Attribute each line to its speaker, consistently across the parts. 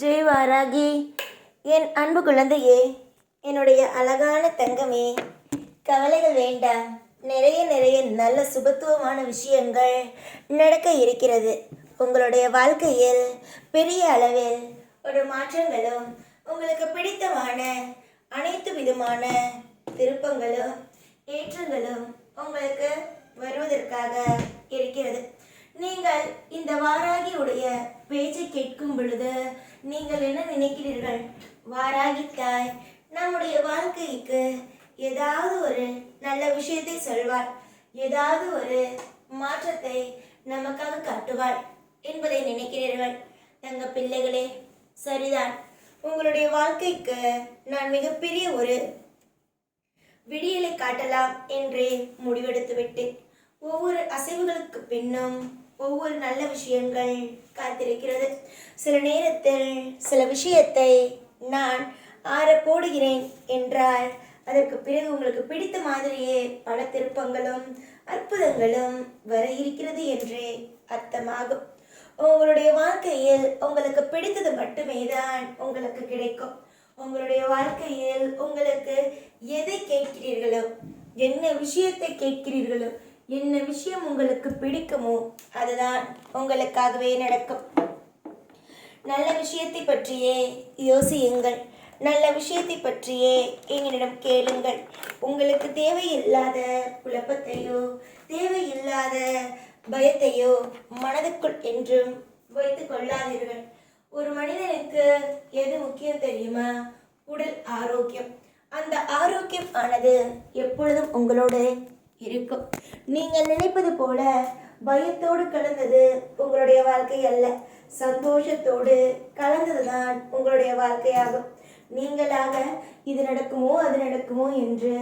Speaker 1: ஜெய் வாராகி, என் அன்பு குழந்தையே, என்னுடைய அழகான தங்கமே, கவலைகள் வேண்டாம். நிறைய நிறைய நல்ல சுபத்துவமான விஷயங்கள் நடக்க இருக்கிறது. உங்களுடைய வாழ்க்கையில் பெரிய அளவில் ஒரு மாற்றங்களும் உங்களுக்கு பிடித்தமான அனைத்து விதமான திருப்பங்களும் ஏற்றங்களும் உங்களுக்கு வருவதற்காக இருக்கிறது. நீங்கள் இந்த வாராகியுடைய பேச்சை கேட்கும் பொழுது நீங்கள் என்ன நினைக்கிறீர்கள்? வாராகி தாய் நம்முடைய வாழ்க்கைக்கு ஏதாவது ஒரு நல்ல விஷயத்தை சொல்வாள், ஏதாவது ஒரு மாற்றத்தை நமக்காக காட்டுவாள் என்பதை நினைக்கிறீர்கள். தங்க பிள்ளைகளே, சரிதான். உங்களுடைய வாழ்க்கைக்கு நான் மிகப்பெரிய ஒரு விடியலை காட்டலாம் என்று முடிவெடுத்து விட்டேன். ஒவ்வொரு அசைவுகளுக்கு பின்னும் ஒவ்வொரு நல்ல விஷயங்கள் காத்திருக்கிறது. சில நேரத்தில் சில விஷயத்தை நான் ஆற போடுகிறேன் என்றால் அதற்கு பிறகு உங்களுக்கு பிடித்த மாதிரியே பல திருப்பங்களும் அற்புதங்களும் வர இருக்கிறது என்றே அர்த்தமாகும். உங்களுடைய வாழ்க்கையில் உங்களுக்கு பிடித்தது மட்டுமே தான் உங்களுக்கு கிடைக்கும். உங்களுடைய வாழ்க்கையில் உங்களுக்கு எதை கேட்கிறீர்களோ, என்ன விஷயத்தை கேட்கிறீர்களோ, என்ன விஷயம் உங்களுக்கு பிடிக்குமோ அதுதான் உங்களுக்காகவே நடக்கும். நல்ல விஷயத்தை பற்றியே யோசியுங்கள். நல்ல விஷயத்தை பற்றியே என்னிடம் கேளுங்கள். உங்களுக்கு தேவையில்லாத குழப்பத்தையோ தேவையில்லாத பயத்தையோ மனதுக்குள் என்றும் வைத்து கொள்ளாதீர்கள். ஒரு மனிதனுக்கு எது முக்கியம் தெரியுமா? உடல் ஆரோக்கியம். அந்த ஆரோக்கியம் ஆனது எப்பொழுதும் உங்களோடு இருக்கும். நீங்கள் நினைப்பது போல பயத்தோடு கலந்தது உங்களுடைய வாழ்க்கை அல்ல, சந்தோஷத்தோடு கலந்ததுதான் உங்களுடைய வாழ்க்கையாகும். நீங்களாக இது நடக்குமோ அது நடக்குமோ என்று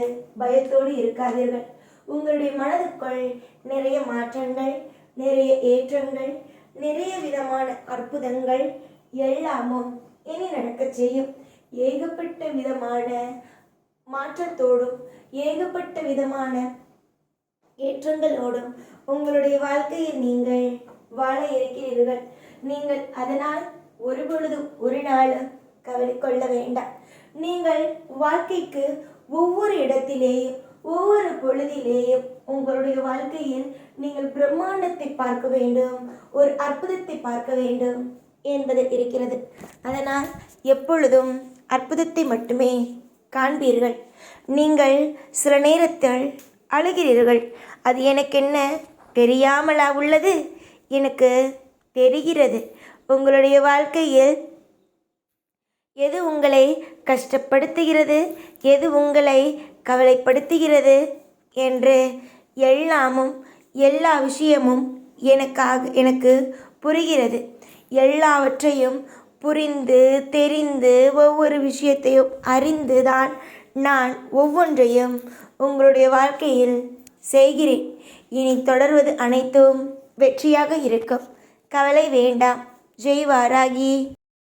Speaker 1: பயத்தோடு இருக்காதீர்கள். உங்களுடைய மனதுக்குள் நிறைய மாற்றங்கள், நிறைய ஏற்றங்கள், நிறைய விதமான அற்புதங்கள் எல்லாமும் இனி நடக்க செய்யும். ஏகப்பட்ட விதமான மாற்றத்தோடும் ஏகப்பட்ட விதமான ஏற்றங்களோடும் உங்களுடைய வாழ்க்கையில் நீங்கள் வாழ இருக்கிறீர்கள். நீங்கள் அதனால் ஒரு பொழுதும் ஒரு நாளும் கவலை கொள்ள வேண்டாம். நீங்கள் வாழ்க்கைக்கு ஒவ்வொரு இடத்திலேயும் ஒவ்வொரு பொழுதிலேயும் உங்களுடைய வாழ்க்கையில் நீங்கள் பிரம்மாண்டத்தை பார்க்க வேண்டும், ஒரு அற்புதத்தை பார்க்க வேண்டும் என்பது இருக்கிறது. அதனால் எப்பொழுதும் அற்புதத்தை மட்டுமே காண்பீர்கள். நீங்கள் சில நேரத்தில் அழுகிறீர்கள். அது எனக்கு என்ன தெரியாமலா உள்ளது? எனக்கு தெரிகிறது. உங்களுடைய வாழ்க்கையில் எது உங்களை கஷ்டப்படுத்துகிறது, எது உங்களை கவலைப்படுத்துகிறது என்று எல்லா விஷயமும் எனக்கு புரிகிறது. எல்லாவற்றையும் புரிந்து தெரிந்து ஒவ்வொரு விஷயத்தையும் அறிந்து தான் நான் ஒவ்வொன்றையும் உங்களுடைய வாழ்க்கையில் செய்கிறேன். இனி தொடர்வது அனைத்தும் வெற்றியாக இருக்கும். கவலை வேண்டாம். ஜெய் வாராகி.